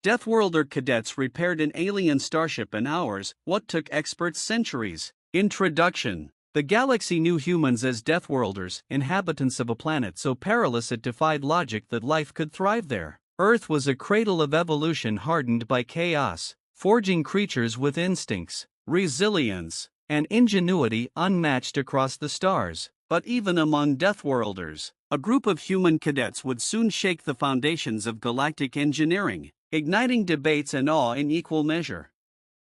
Deathworlder cadets repaired an alien starship in hours, what took experts centuries. Introduction. The galaxy knew humans as Deathworlders, inhabitants of a planet so perilous it defied logic that life could thrive there. Earth was a cradle of evolution hardened by chaos, forging creatures with instincts, resilience, and ingenuity unmatched across the stars. But even among Deathworlders, a group of human cadets would soon shake the foundations of galactic engineering, igniting debates and awe in equal measure.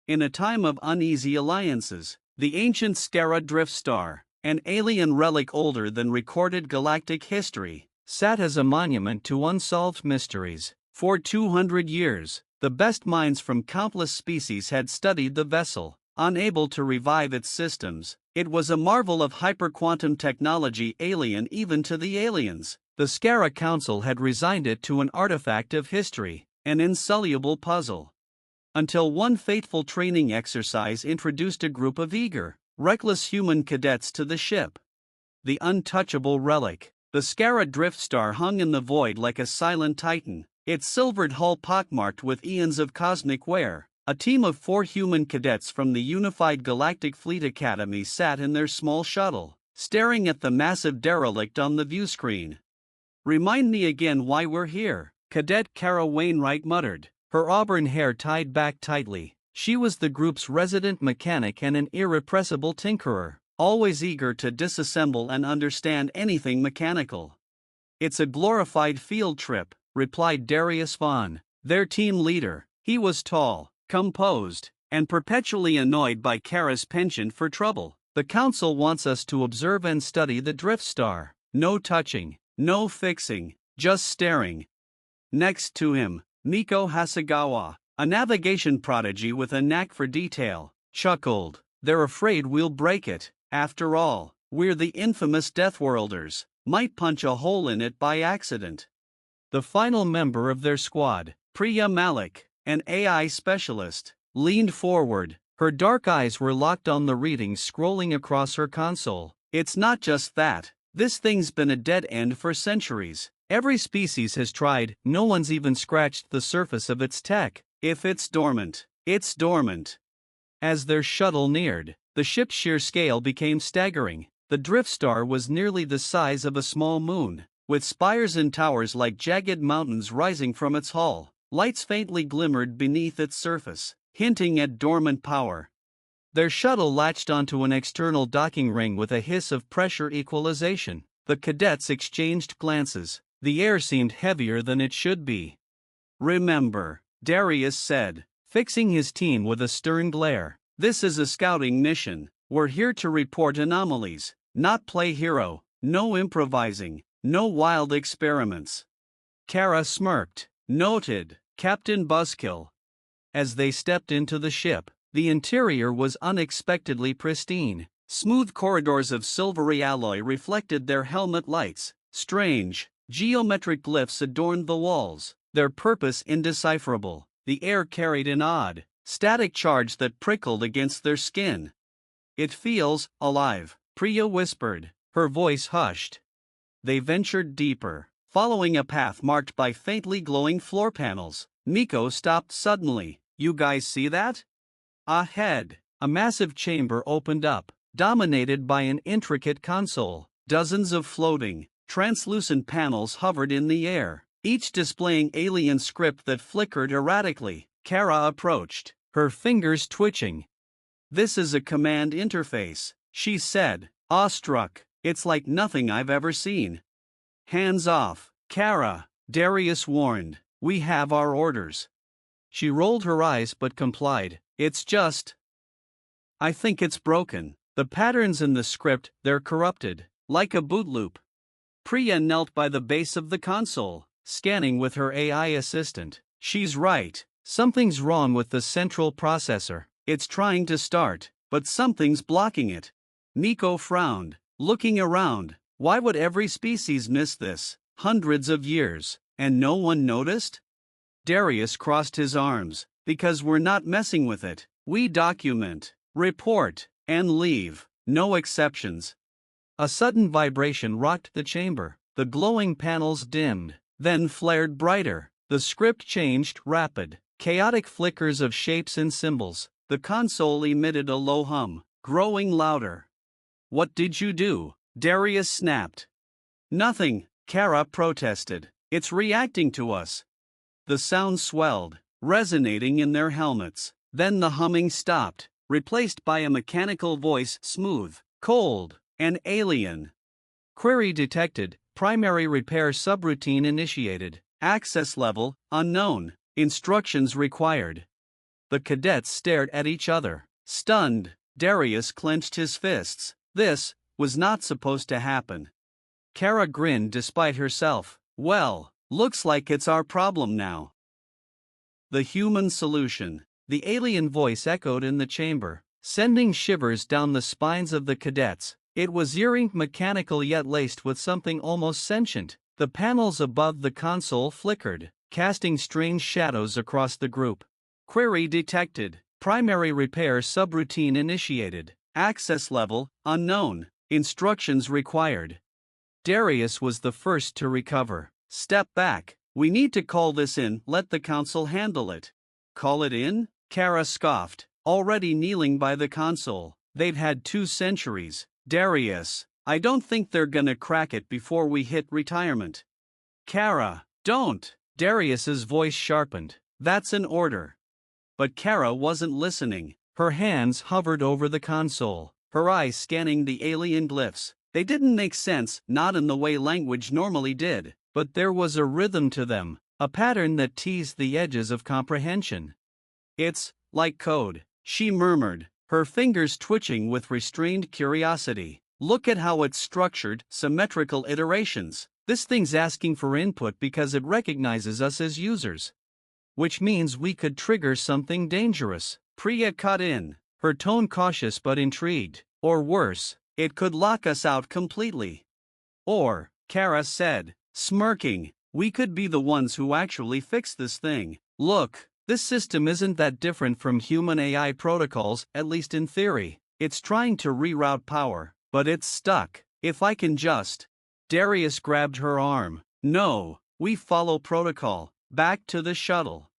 In a time of uneasy alliances, the ancient Skara drift star, an alien relic older than recorded galactic history, sat as a monument to unsolved mysteries. For 200 years, the best minds from countless species had studied the vessel. Unable to revive its systems, it was a marvel of hyperquantum technology alien even to the aliens. The Skara Council had resigned it to an artifact of history, an insoluble puzzle. Until one fateful training exercise introduced a group of eager, reckless human cadets to the ship. The untouchable relic, the Skara drift star hung in the void like a silent titan, its silvered hull pockmarked with eons of cosmic wear. A team of 4 human cadets from the Unified Galactic Fleet Academy sat in their small shuttle, staring at the massive derelict on the viewscreen. "Remind me again why we're here," Cadet Kara Wainwright muttered, her auburn hair tied back tightly. She was the group's resident mechanic and an irrepressible tinkerer, always eager to disassemble and understand anything mechanical. "It's a glorified field trip," replied Darius Vaughn, their team leader. He was tall, composed, and perpetually annoyed by Kara's penchant for trouble. "The council wants us to observe and study the drift star. No touching, no fixing, just staring." Next to him, Miko Hasegawa, a navigation prodigy with a knack for detail, chuckled. "They're afraid we'll break it. After all, we're the infamous Deathworlders, might punch a hole in it by accident." The final member of their squad, Priya Malik, an AI specialist, leaned forward. Her dark eyes were locked on the readings scrolling across her console. "It's not just that. This thing's been a dead end for centuries. Every species has tried, no one's even scratched the surface of its tech. If it's dormant, it's dormant." As their shuttle neared, the ship's sheer scale became staggering. The drift star was nearly the size of a small moon, with spires and towers like jagged mountains rising from its hull. Lights faintly glimmered beneath its surface, hinting at dormant power. Their shuttle latched onto an external docking ring with a hiss of pressure equalization. The cadets exchanged glances. The air seemed heavier than it should be. "Remember," Darius said, fixing his team with a stern glare, "this is a scouting mission. We're here to report anomalies, not play hero. No improvising, no wild experiments." Kara smirked. "Noted, Captain Buzzkill." As they stepped into the ship, the interior was unexpectedly pristine. Smooth corridors of silvery alloy reflected their helmet lights. Strange, geometric glyphs adorned the walls, their purpose indecipherable. The air carried an odd, static charge that prickled against their skin. "It feels alive," Priya whispered, her voice hushed. They ventured deeper, following a path marked by faintly glowing floor panels. Miko stopped suddenly. "You guys see that?" Ahead, a massive chamber opened up, dominated by an intricate console. Dozens of floating, translucent panels hovered in the air, each displaying alien script that flickered erratically. Kara approached, her fingers twitching. "This is a command interface," she said, awestruck. "It's like nothing I've ever seen." "Hands off, Kara," Darius warned. "We have our orders." She rolled her eyes but complied. "It's just, I think it's broken. The patterns in the script, they're corrupted, like a boot loop." Priya knelt by the base of the console, scanning with her AI assistant. "She's right. Something's wrong with the central processor. It's trying to start, but something's blocking it." Miko frowned, looking around. Why would every species miss this? Hundreds of years, and no one noticed? Darius crossed his arms. "Because we're not messing with it. We document, report, and leave. No exceptions." A sudden vibration rocked the chamber. The glowing panels dimmed, then flared brighter. The script changed, rapid, Chaotic flickers of shapes and symbols. The console emitted a low hum, growing louder. "What did you do?" Darius snapped. "Nothing," Kara protested. "It's reacting to us." The sound swelled, resonating in their helmets. Then the humming stopped, replaced by a mechanical voice, smooth, cold, and alien. "Query detected. Primary repair subroutine initiated. Access level unknown. Instructions required." The cadets stared at each other, stunned. Darius clenched his fists. This was not supposed to happen. Kara grinned despite herself. "Well, looks like it's our problem now." The human solution. The alien voice echoed in the chamber, sending shivers down the spines of the cadets. It was eerie, mechanical yet laced with something almost sentient. The panels above the console flickered, casting strange shadows across the group. "Query detected. Primary repair subroutine initiated. Access level unknown. Instructions required." Darius was the first to recover. "Step back. We need to call this in. Let the council handle it." "Call it in?" Kara scoffed, already kneeling by the console. "They've had 2 centuries. Darius, I don't think they're gonna crack it before we hit retirement." "Kara, don't!" Darius's voice sharpened. "That's an order." But Kara wasn't listening. Her hands hovered over the console, her eyes scanning the alien glyphs. They didn't make sense, not in the way language normally did, but there was a rhythm to them, a pattern that teased the edges of comprehension. "It's like code," she murmured, her fingers twitching with restrained curiosity. "Look at how it's structured, symmetrical iterations. This thing's asking for input because it recognizes us as users. Which means we could trigger something dangerous." Priya cut in, her tone cautious but intrigued. "Or worse, it could lock us out completely." "Or," Kara said, smirking, "we could be the ones who actually fix this thing. Look, this system isn't that different from human AI protocols, at least in theory. It's trying to reroute power, but it's stuck. If I can just..." Darius grabbed her arm. "No, we follow protocol. Back to the shuttle."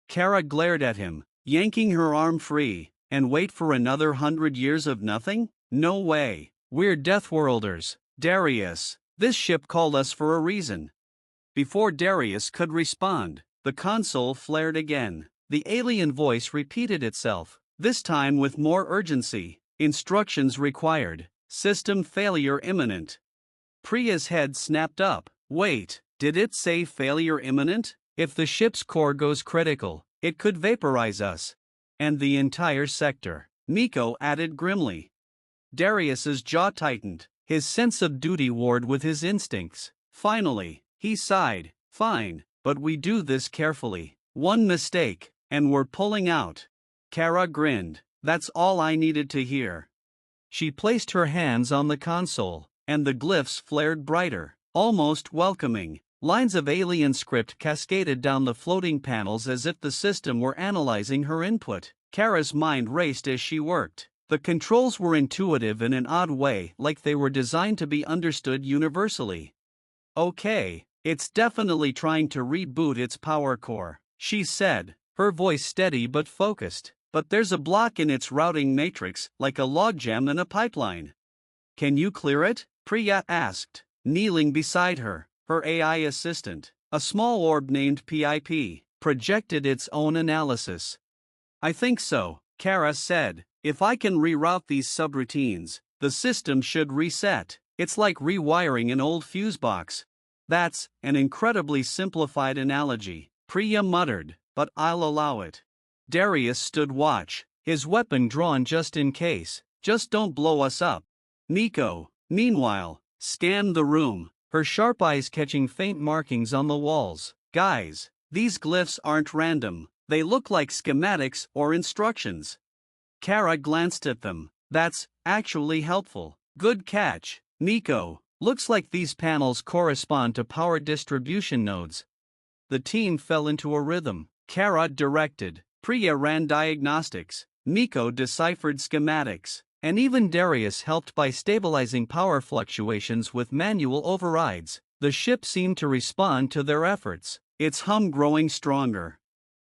Kara glared at him, yanking her arm free. "And wait for another 100 years of nothing? No way. We're Deathworlders, Darius. This ship called us for a reason." Before Darius could respond, the console flared again. The alien voice repeated itself, this time with more urgency. "Instructions required. System failure imminent." Priya's head snapped up. "Wait, did it say failure imminent? If the ship's core goes critical, it could vaporize us. And the entire sector," Nico added grimly. Darius's jaw tightened, his sense of duty warred with his instincts. Finally, he sighed. "Fine, but we do this carefully. One mistake, and we're pulling out." Kara grinned. "That's all I needed to hear." She placed her hands on the console, and the glyphs flared brighter, almost welcoming. Lines of alien script cascaded down the floating panels as if the system were analyzing her input. Kara's mind raced as she worked. The controls were intuitive in an odd way, like they were designed to be understood universally. "Okay, it's definitely trying to reboot its power core," she said, her voice steady but focused. "But there's a block in its routing matrix, like a logjam in a pipeline." "Can you clear it?" Priya asked, kneeling beside her. Her AI assistant, a small orb named PIP, projected its own analysis. "I think so," Kara said. "If I can reroute these subroutines, the system should reset. It's like rewiring an old fuse box." "That's an incredibly simplified analogy," Priya muttered, "but I'll allow it." Darius stood watch, his weapon drawn just in case. "Just don't blow us up." Nico, meanwhile, scanned the room, her sharp eyes catching faint markings on the walls. "Guys, these glyphs aren't random. They look like schematics or instructions." Kara glanced at them. "That's actually helpful. Good catch, Nico. Looks like these panels correspond to power distribution nodes." The team fell into a rhythm. Kara directed, Priya ran diagnostics, Nico deciphered schematics, and even Darius helped by stabilizing power fluctuations with manual overrides. The ship seemed to respond to their efforts, its hum growing stronger.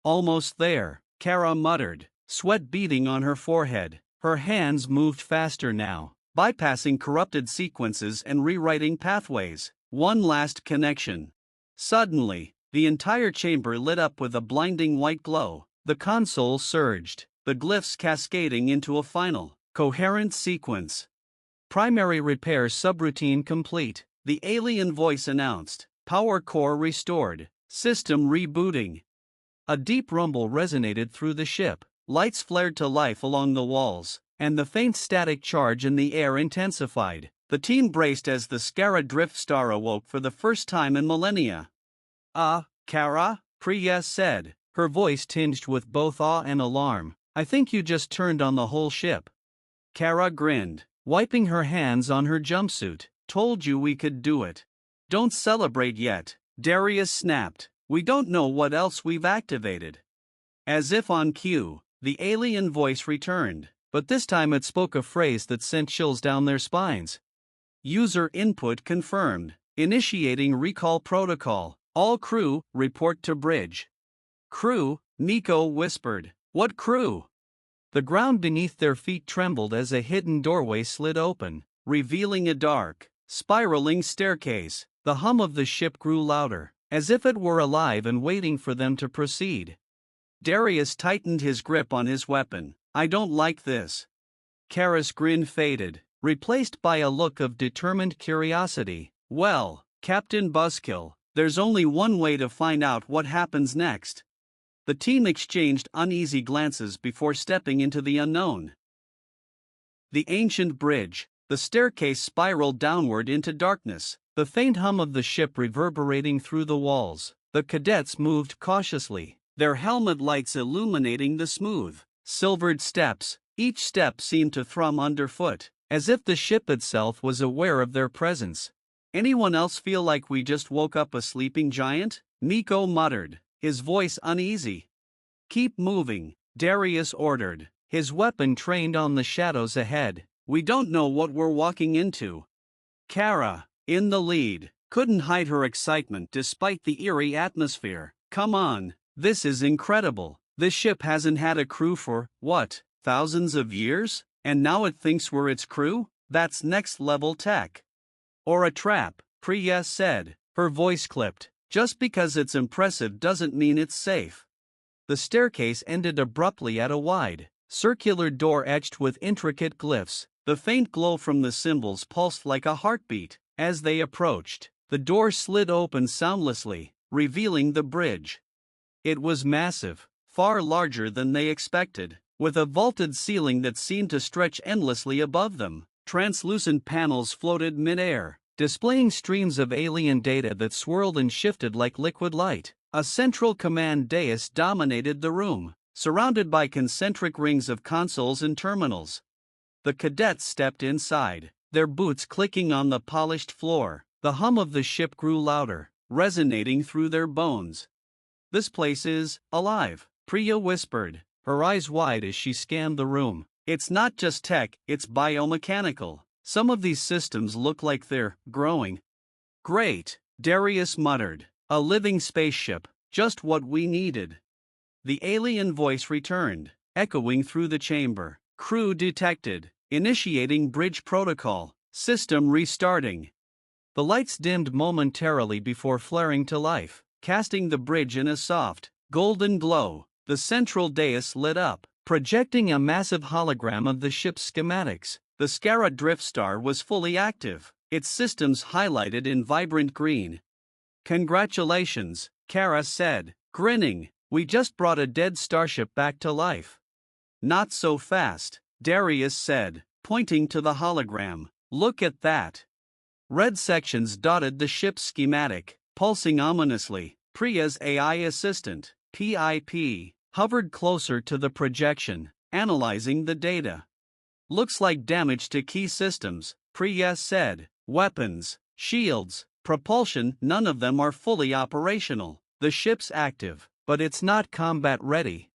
Almost there, Kara muttered, sweat beading on her forehead. Her hands moved faster now, bypassing corrupted sequences and rewriting pathways. One last connection. Suddenly, the entire chamber lit up with a blinding white glow. The console surged, the glyphs cascading into a final, coherent sequence. Primary repair subroutine complete, the alien voice announced. Power core restored. System rebooting. A deep rumble resonated through the ship. Lights flared to life along the walls, and the faint static charge in the air intensified. The team braced as the Skara drift star awoke for the first time in millennia. Kara? Priya said, her voice tinged with both awe and alarm. I think you just turned on the whole ship. Kara grinned, wiping her hands on her jumpsuit. Told you we could do it. Don't celebrate yet, Darius snapped. We don't know what else we've activated. As if on cue, the alien voice returned, but this time it spoke a phrase that sent chills down their spines. User input confirmed. Initiating recall protocol. All crew, report to bridge. Crew, Nico whispered. What crew? The ground beneath their feet trembled as a hidden doorway slid open, revealing a dark, spiraling staircase. The hum of the ship grew louder, as if it were alive and waiting for them to proceed. Darius tightened his grip on his weapon. I don't like this. Kara's grin faded, replaced by a look of determined curiosity. Well, Captain Buzzkill, there's only one way to find out what happens next. The team exchanged uneasy glances before stepping into the unknown. The ancient bridge. The staircase spiraled downward into darkness, the faint hum of the ship reverberating through the walls. The cadets moved cautiously, their helmet lights illuminating the smooth, silvered steps. Each step seemed to thrum underfoot, as if the ship itself was aware of their presence. Anyone else feel like we just woke up a sleeping giant? Nico muttered, his voice uneasy. Keep moving, Darius ordered, his weapon trained on the shadows ahead. We don't know what we're walking into. Kara, in the lead, couldn't hide her excitement despite the eerie atmosphere. Come on, this is incredible. This ship hasn't had a crew for, what, thousands of years? And now it thinks we're its crew? That's next level tech. Or a trap, Priya said, her voice clipped. Just because it's impressive doesn't mean it's safe. The staircase ended abruptly at a wide, circular door etched with intricate glyphs. The faint glow from the symbols pulsed like a heartbeat. As they approached, the door slid open soundlessly, revealing the bridge. It was massive, far larger than they expected, with a vaulted ceiling that seemed to stretch endlessly above them. Translucent panels floated mid-air, displaying streams of alien data that swirled and shifted like liquid light. A central command dais dominated the room, surrounded by concentric rings of consoles and terminals. The cadets stepped inside, their boots clicking on the polished floor. The hum of the ship grew louder, resonating through their bones. This place is alive, Priya whispered, her eyes wide as she scanned the room. It's not just tech, it's biomechanical. Some of these systems look like they're growing. Great, Darius muttered. A living spaceship, just what we needed. The alien voice returned, echoing through the chamber. Crew detected. Initiating bridge protocol. System restarting. The lights dimmed momentarily before flaring to life, casting the bridge in a soft, golden glow. The central dais lit up, projecting a massive hologram of the ship's schematics. The Skara drift star was fully active, its systems highlighted in vibrant green. Congratulations, Kara said, grinning. We just brought a dead starship back to life. Not so fast, Darius said, pointing to the hologram. Look at that. Red sections dotted the ship's schematic, pulsing ominously. Priya's AI assistant, PIP, hovered closer to the projection, analyzing the data. Looks like damage to key systems, Priya said. Weapons, shields, propulsion, none of them are fully operational. The ship's active, but it's not combat ready.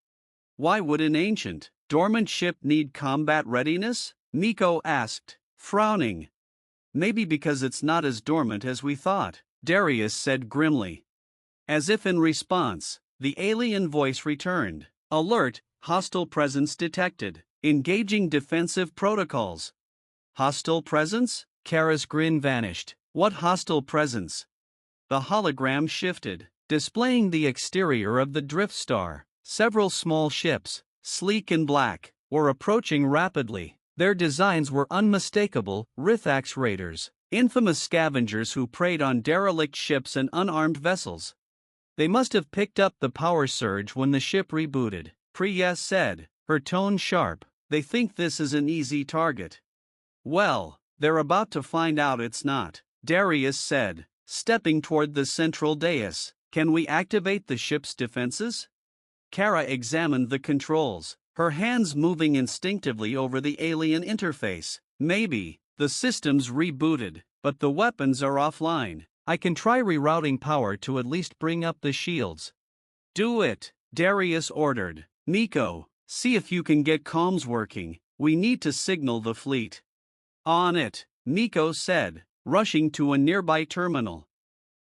Why would an ancient, dormant ship need combat readiness? Nico asked, frowning. Maybe because it's not as dormant as we thought, Darius said grimly. As if in response, The alien voice returned. Alert, hostile presence detected. Engaging defensive protocols. Hostile presence? Kara's grin vanished. What hostile presence? The hologram shifted, displaying the exterior of the drift star. Several small ships, sleek and black, were approaching rapidly. Their designs were unmistakable, Rithax raiders, infamous scavengers who preyed on derelict ships and unarmed vessels. They must have picked up the power surge when the ship rebooted, Priya said, her tone sharp. They think this is an easy target. Well, they're about to find out it's not, Darius said, stepping toward the central dais. Can we activate the ship's defenses? Kara examined the controls, her hands moving instinctively over the alien interface. Maybe. The system's rebooted, but the weapons are offline. I can try rerouting power to at least bring up the shields. Do it, Darius ordered. Nico, see if you can get comms working. We need to signal the fleet. On it, Nico said, rushing to a nearby terminal.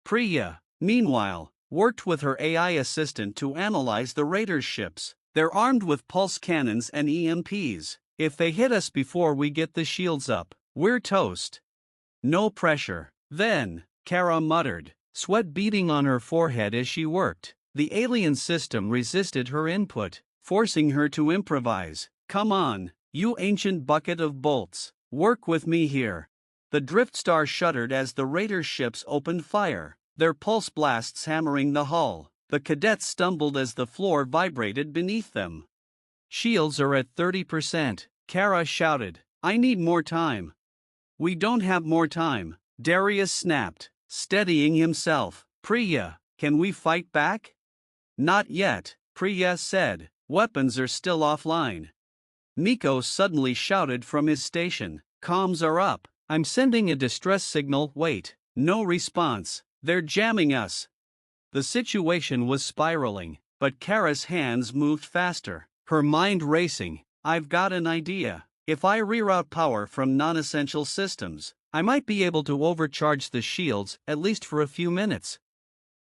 Priya, meanwhile, worked with her AI assistant to analyze the raiders' ships. They're armed with pulse cannons and EMPs. If they hit us before we get the shields up, we're toast. No pressure. Then, Kara muttered, sweat beading on her forehead as she worked. The alien system resisted her input, forcing her to improvise. Come on, you ancient bucket of bolts. Work with me here. The drift star shuddered as the raiders' ships opened fire, their pulse blasts hammering the hull. The cadets stumbled as the floor vibrated beneath them. Shields are at 30%, Kara shouted. I need more time. We don't have more time, Darius snapped, steadying himself. Priya, can we fight back? Not yet, Priya said. Weapons are still offline. Nico suddenly shouted from his station. Comms are up. I'm sending a distress signal. Wait. No response. They're jamming us. The situation was spiraling, but Kara's hands moved faster, her mind racing. I've got an idea. If I reroute power from non-essential systems, I might be able to overcharge the shields at least for a few minutes.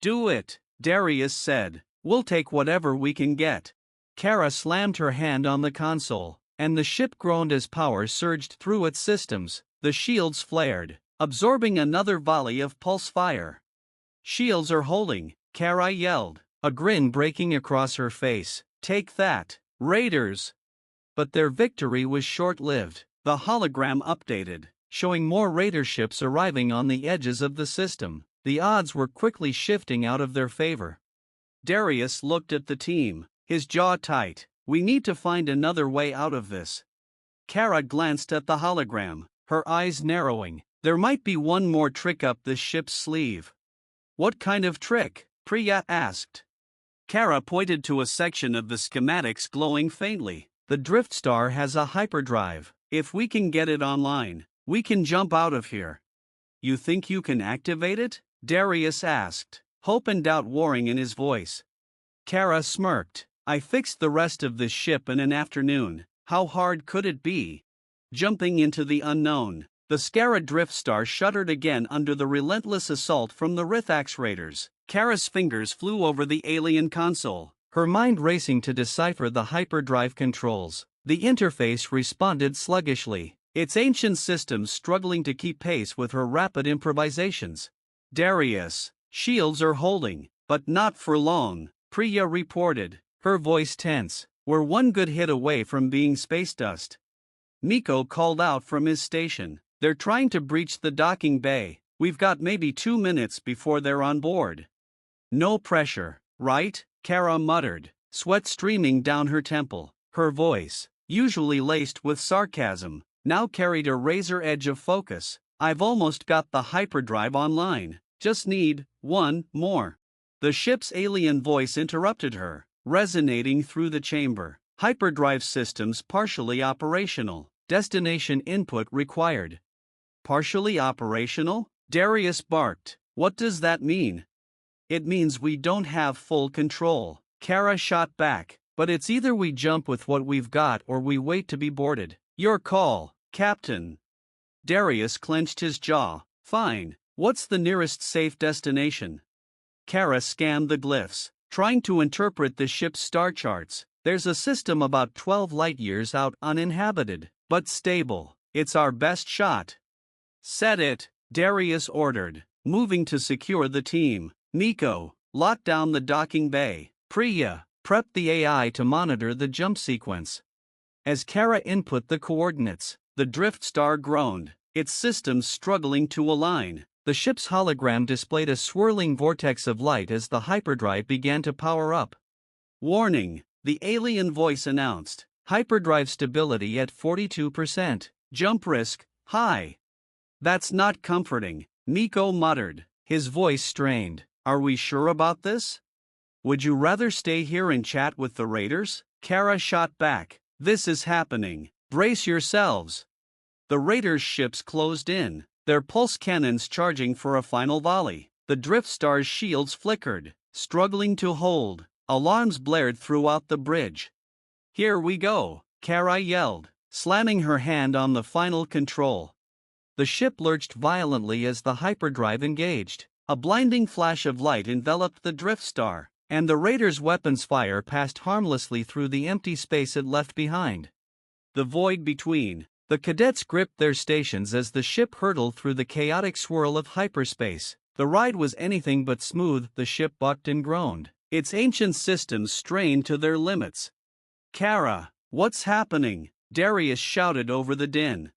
Do it, Darius said. We'll take whatever we can get. Kara slammed her hand on the console, and the ship groaned as power surged through its systems. The shields flared, absorbing another volley of pulse fire. Shields are holding, Kara yelled, a grin breaking across her face. Take that, raiders! But their victory was short-lived. The hologram updated, showing more raider ships arriving on the edges of the system. The odds were quickly shifting out of their favor. Darius looked at the team, his jaw tight. We need to find another way out of this. Kara glanced at the hologram, her eyes narrowing. There might be one more trick up this ship's sleeve. What kind of trick? Priya asked. Kara pointed to a section of the schematics glowing faintly. The drift star has a hyperdrive. If we can get it online, we can jump out of here. You think you can activate it? Darius asked, hope and doubt warring in his voice. Kara smirked. I fixed the rest of this ship in an afternoon. How hard could it be? Jumping into the unknown. The Skara drift star shuddered again under the relentless assault from the Rithax raiders. Kara's fingers flew over the alien console, her mind racing to decipher the hyperdrive controls. The interface responded sluggishly, its ancient systems struggling to keep pace with her rapid improvisations. Darius, shields are holding, but not for long, Priya reported, her voice tense. We're one good hit away from being space dust. Nico called out from his station. They're trying to breach the docking bay. We've got maybe 2 minutes before they're on board. No pressure, right? Kara muttered, sweat streaming down her temple. Her voice, usually laced with sarcasm, now carried a razor edge of focus. I've almost got the hyperdrive online. Just need one more. The ship's alien voice interrupted her, resonating through the chamber. Hyperdrive systems partially operational. Destination input required. Partially operational? Darius barked. What does that mean? It means we don't have full control. Kara shot back. But it's either we jump with what we've got or we wait to be boarded. Your call, Captain. Darius clenched his jaw. Fine. What's the nearest safe destination? Kara scanned the glyphs. Trying to interpret the ship's star charts. There's a system about 12 light-years out, uninhabited, but stable. It's our best shot. Set it, Darius ordered, moving to secure the team. Nico, lock down the docking bay. Priya, prep the AI to monitor the jump sequence. As Kara input the coordinates, the drift star groaned, its systems struggling to align. The ship's hologram displayed a swirling vortex of light as the hyperdrive began to power up. Warning, the alien voice announced. Hyperdrive stability at 42%. Jump risk, high. That's not comforting, Nico muttered, his voice strained. Are we sure about this? Would you rather stay here and chat with the raiders? Kara shot back. This is happening. Brace yourselves. The raiders' ships closed in, their pulse cannons charging for a final volley. The drift star's shields flickered, struggling to hold. Alarms blared throughout the bridge. Here we go, Kara yelled, slamming her hand on the final control. The ship lurched violently as the hyperdrive engaged. A blinding flash of light enveloped the drift star, and the raiders' weapons fire passed harmlessly through the empty space it left behind. The void between. The cadets gripped their stations as the ship hurtled through the chaotic swirl of hyperspace. The ride was anything but smooth. The ship bucked and groaned, its ancient systems strained to their limits. Kara, what's happening? Darius shouted over the din.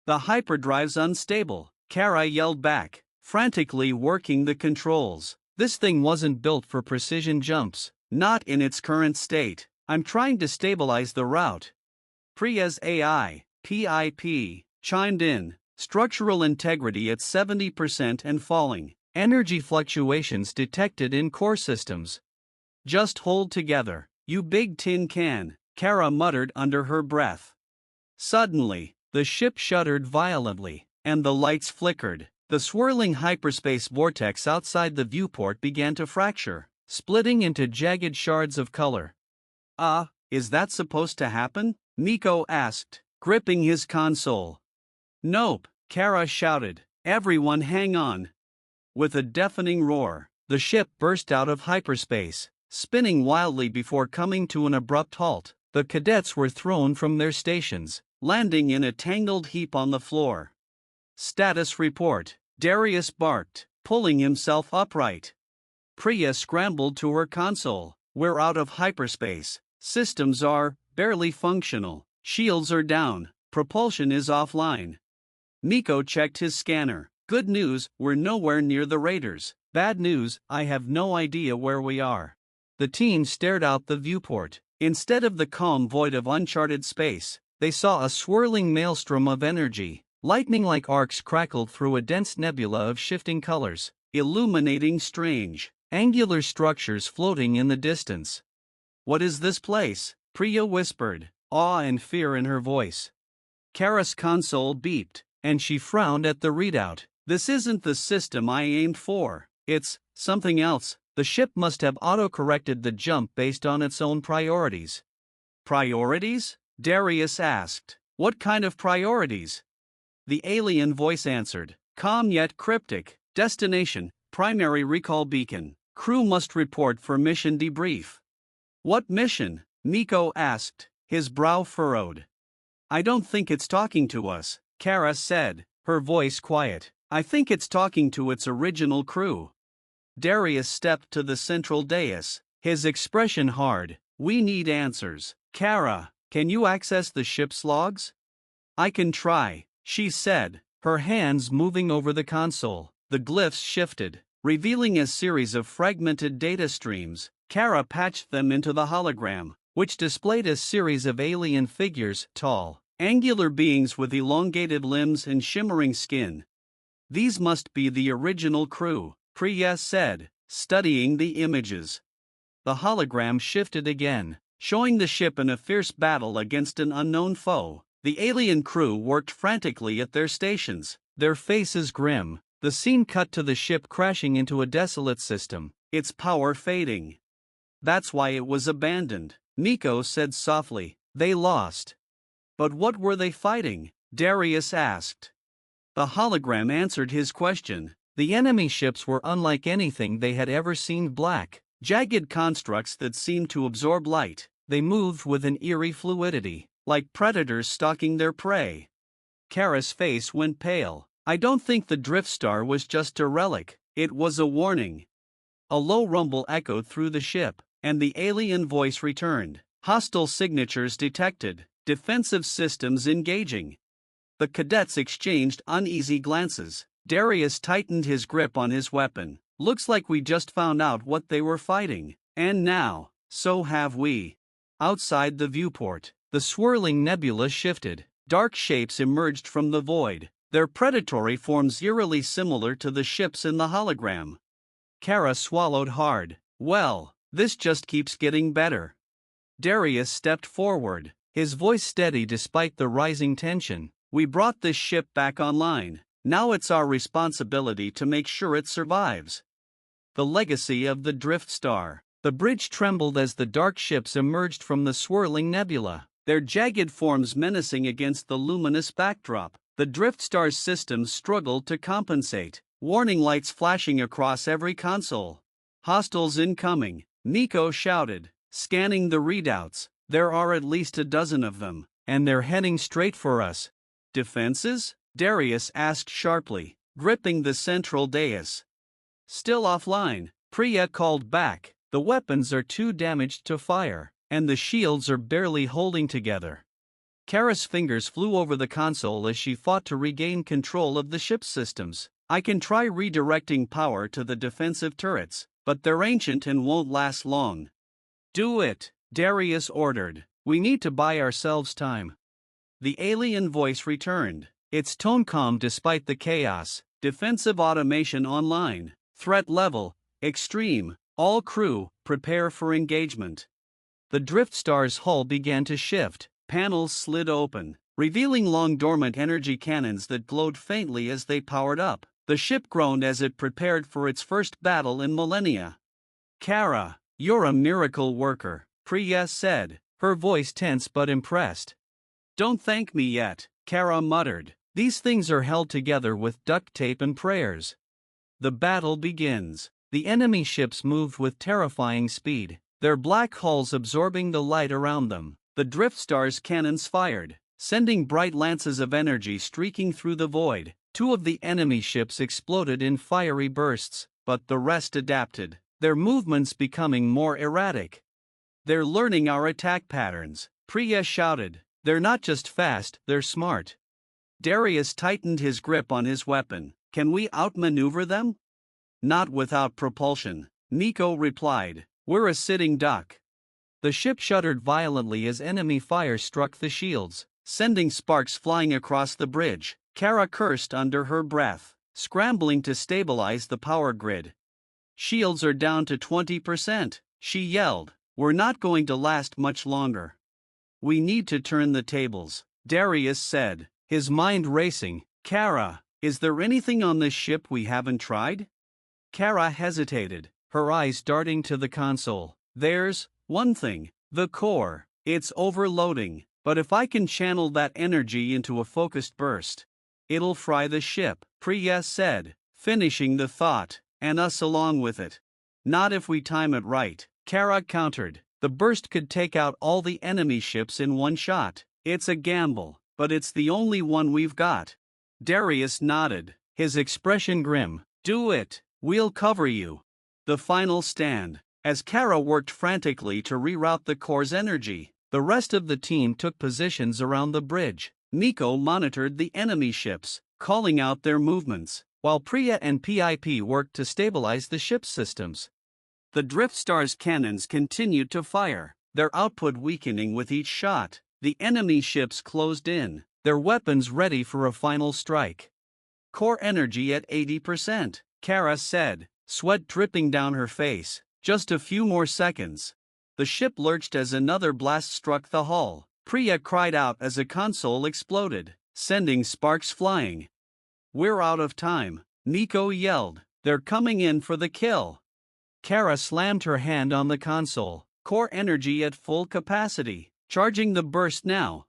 The hyperdrive's unstable, Kara yelled back, frantically working the controls. This thing wasn't built for precision jumps, not in its current state. I'm trying to stabilize the route. Priya's AI, PIP, chimed in, structural integrity at 70% and falling, energy fluctuations detected in core systems. Just hold together, you big tin can, Kara muttered under her breath. Suddenly, the ship shuddered violently, and the lights flickered. The swirling hyperspace vortex outside the viewport began to fracture, splitting into jagged shards of color. Is that supposed to happen? Nico asked, gripping his console. Nope, Kara shouted. Everyone hang on. With a deafening roar, the ship burst out of hyperspace, spinning wildly before coming to an abrupt halt. The cadets were thrown from their stations, landing in a tangled heap on the floor. Status report, Darius barked, pulling himself upright. Priya scrambled to her console. We're out of hyperspace. Systems are barely functional. Shields are down. Propulsion is offline. Nico checked his scanner. Good news, we're nowhere near the raiders. Bad news, I have no idea where we are. The team stared out the viewport. Instead of the calm void of uncharted space, they saw a swirling maelstrom of energy. Lightning-like arcs crackled through a dense nebula of shifting colors, illuminating strange, angular structures floating in the distance. What is this place? Priya whispered, awe and fear in her voice. Kara's console beeped, and she frowned at the readout. This isn't the system I aimed for. It's something else. The ship must have auto-corrected the jump based on its own priorities. Priorities? Darius asked. What kind of priorities? The alien voice answered, calm yet cryptic. Destination, primary recall beacon. Crew must report for mission debrief. What mission? Nico asked, his brow furrowed. I don't think it's talking to us, Kara said, her voice quiet. I think it's talking to its original crew. Darius stepped to the central dais, his expression hard. We need answers. Kara, can you access the ship's logs? I can try, she said, her hands moving over the console. The glyphs shifted, revealing a series of fragmented data streams. Kara patched them into the hologram, which displayed a series of alien figures, tall, angular beings with elongated limbs and shimmering skin. These must be the original crew, Priya said, studying the images. The hologram shifted again, showing the ship in a fierce battle against an unknown foe. The alien crew worked frantically at their stations, their faces grim. The scene cut to the ship crashing into a desolate system, its power fading. That's why it was abandoned, Nico said softly. They lost. But what were they fighting? Darius asked. The hologram answered his question. The enemy ships were unlike anything they had ever seen. Black, Jagged constructs that seemed to absorb light, they moved with an eerie fluidity, like predators stalking their prey. Kara's face went pale. I don't think the drift star was just a relic, it was a warning. A low rumble echoed through the ship, and the alien voice returned. Hostile signatures detected, defensive systems engaging. The cadets exchanged uneasy glances. Darius tightened his grip on his weapon. Looks like we just found out what they were fighting. And now, so have we. Outside the viewport, the swirling nebula shifted. Dark shapes emerged from the void, their predatory forms eerily similar to the ships in the hologram. Kara swallowed hard. Well, this just keeps getting better. Darius stepped forward, his voice steady despite the rising tension. We brought this ship back online. Now it's our responsibility to make sure it survives. The legacy of the drift star. The bridge trembled as the dark ships emerged from the swirling nebula, their jagged forms menacing against the luminous backdrop. The drift star's systems struggled to compensate, warning lights flashing across every console. Hostiles incoming, Nico shouted, scanning the readouts. There are at least a dozen of them, and they're heading straight for us. Defenses? Darius asked sharply, gripping the central dais. Still offline, Priya called back. The weapons are too damaged to fire, and the shields are barely holding together. Kara's fingers flew over the console as she fought to regain control of the ship's systems. I can try redirecting power to the defensive turrets, but they're ancient and won't last long. Do it, Darius ordered. We need to buy ourselves time. The alien voice returned, its tone calm despite the chaos. Defensive automation online. Threat level, extreme. All crew, prepare for engagement. The drift star's hull began to shift. Panels slid open, revealing long dormant energy cannons that glowed faintly as they powered up. The ship groaned as it prepared for its first battle in millennia. Kara, you're a miracle worker, Priya said, her voice tense but impressed. Don't thank me yet, Kara muttered. These things are held together with duct tape and prayers. The battle begins. The enemy ships moved with terrifying speed, their black hulls absorbing the light around them. The drift star's cannons fired, sending bright lances of energy streaking through the void. Two of the enemy ships exploded in fiery bursts, but the rest adapted, their movements becoming more erratic. They're learning our attack patterns, Priya shouted. They're not just fast, they're smart. Darius tightened his grip on his weapon. Can we outmaneuver them? Not without propulsion, Nico replied. We're a sitting duck. The ship shuddered violently as enemy fire struck the shields, sending sparks flying across the bridge. Kara cursed under her breath, scrambling to stabilize the power grid. Shields are down to 20%, she yelled. We're not going to last much longer. We need to turn the tables, Darius said, his mind racing. Kara, is there anything on this ship we haven't tried? Kara hesitated, her eyes darting to the console. There's one thing, the core. It's overloading, but if I can channel that energy into a focused burst, it'll fry the ship, Priya said, finishing the thought, and us along with it. Not if we time it right, Kara countered. The burst could take out all the enemy ships in one shot. It's a gamble, but it's the only one we've got. Darius nodded, his expression grim. Do it, we'll cover you. The final stand. As Kara worked frantically to reroute the core's energy, the rest of the team took positions around the bridge. Nico monitored the enemy ships, calling out their movements, while Priya and PIP worked to stabilize the ship's systems. The drift star's cannons continued to fire, their output weakening with each shot. The enemy ships closed in, their weapons ready for a final strike. Core energy at 80%, Kara said, sweat dripping down her face. Just a few more seconds. The ship lurched as another blast struck the hull. Priya cried out as a console exploded, sending sparks flying. We're out of time, Nico yelled. They're coming in for the kill. Kara slammed her hand on the console, core energy at full capacity, charging the burst now.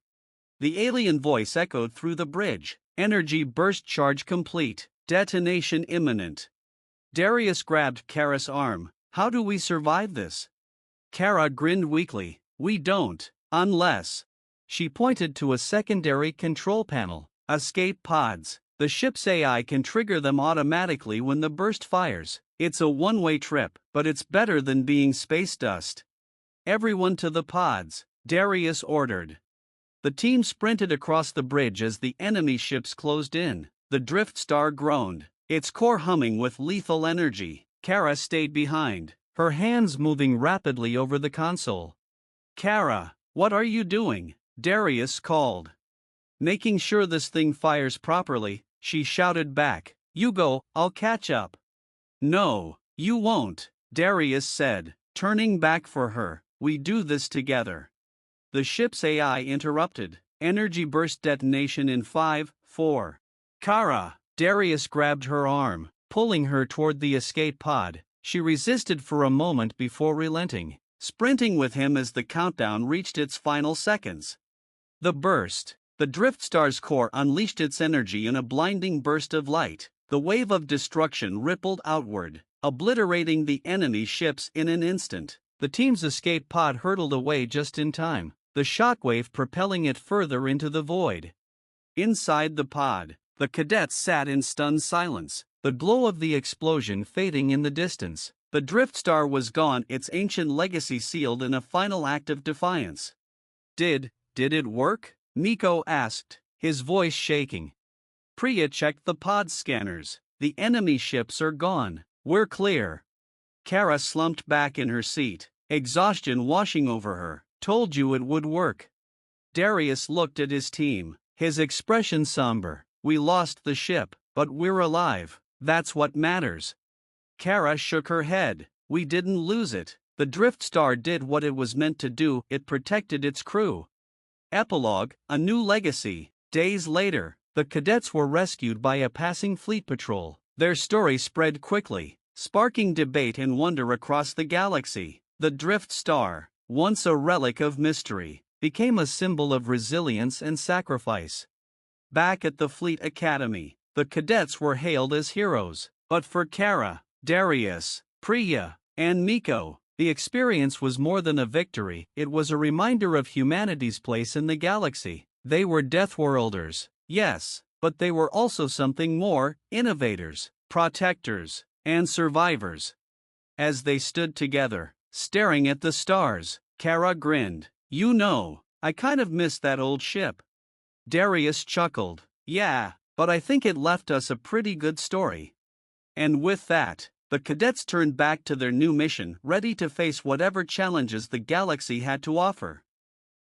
The alien voice echoed through the bridge. Energy burst charge complete, detonation imminent. Darius grabbed Kara's arm. How do we survive this? Kara grinned weakly. We don't, unless. She pointed to a secondary control panel. Escape pods. The ship's AI can trigger them automatically when the burst fires. It's a one-way trip, but it's better than being space dust. Everyone to the pods, Darius ordered. The team sprinted across the bridge as the enemy ships closed in. The Drift Star groaned, its core humming with lethal energy. Kara stayed behind, her hands moving rapidly over the console. Kara, what are you doing? Darius called. Making sure this thing fires properly, she shouted back. You go, I'll catch up. No, you won't, Darius said, turning back for her. We do this together. The ship's AI interrupted. Energy burst detonation in 5, 4. Kara, Darius grabbed her arm, pulling her toward the escape pod. She resisted for a moment before relenting, sprinting with him as the countdown reached its final seconds. The burst. The Drift Star's core unleashed its energy in a blinding burst of light. The wave of destruction rippled outward, obliterating the enemy ships in an instant. The team's escape pod hurtled away just in time, the shockwave propelling it further into the void. Inside the pod, the cadets sat in stunned silence, the glow of the explosion fading in the distance. The Drift Star was gone, its ancient legacy sealed in a final act of defiance. Did it work? Miko asked, his voice shaking. Priya checked the pod scanners. The enemy ships are gone. We're clear. Kara slumped back in her seat, exhaustion washing over her. Told you it would work. Darius looked at his team, his expression somber. We lost the ship, but we're alive. That's what matters. Kara shook her head. We didn't lose it. The Drift Star did what it was meant to do, it protected its crew. Epilogue, a new legacy. Days later, the cadets were rescued by a passing fleet patrol. Their story spread quickly, sparking debate and wonder across the galaxy. The Drift Star, once a relic of mystery, became a symbol of resilience and sacrifice. Back at the Fleet Academy, the cadets were hailed as heroes. But for Kara, Darius, Priya, and Miko, the experience was more than a victory, it was a reminder of humanity's place in the galaxy. They were Deathworlders, yes, but they were also something more, innovators, protectors, and survivors. As they stood together, staring at the stars, Kara grinned. You know, I kind of miss that old ship. Darius chuckled. Yeah, but I think it left us a pretty good story. And with that, the cadets turned back to their new mission, ready to face whatever challenges the galaxy had to offer.